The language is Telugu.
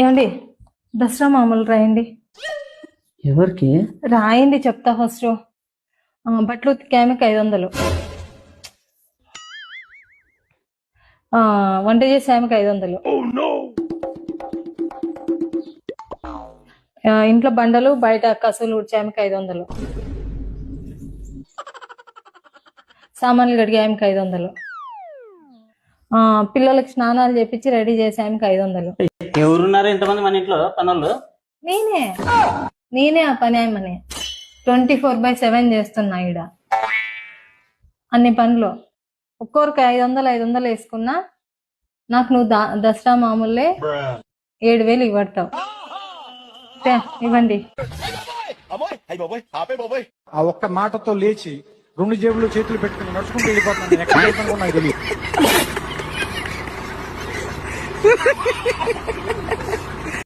ఏమండి దసరా మామూలు రాయండి. ఎవరికి? రాయండి చెప్తా ఫస్ట్. బట్టలు ఉతికామెకి 500. వంట చేసే ఆమెకి 500. ఇంట్లో బండలు బయట కసులు ఊడ్చే ఆమెకి 500. సామాన్లు కడిగే ఆమెకి 500. పిల్లలకి స్నానాలు చేపించి రెడీ చేసే ఆమెకి 500. ఎవరున్నారు ఎంతమంది మన ఇంట్లో పనులు? నేనే ఆ పని ఆమెని 24/7 చేస్తున్నా ఈడ అన్ని పనులు. ఒక్కొరికి 500 వేసుకున్నా నాకు నువ్వు దసరా మామూలే 7,000 ఇవ్వడతావు. ఇవ్వండి. ఆ ఒక్క మాటతో లేచి 2 జేబులు చేతులు పెట్టుకుని నడుచుకుంటూ వెళ్ళిపోతున్నాను. ఎక్కడ వెళ్తాను నాకు తెలియదు.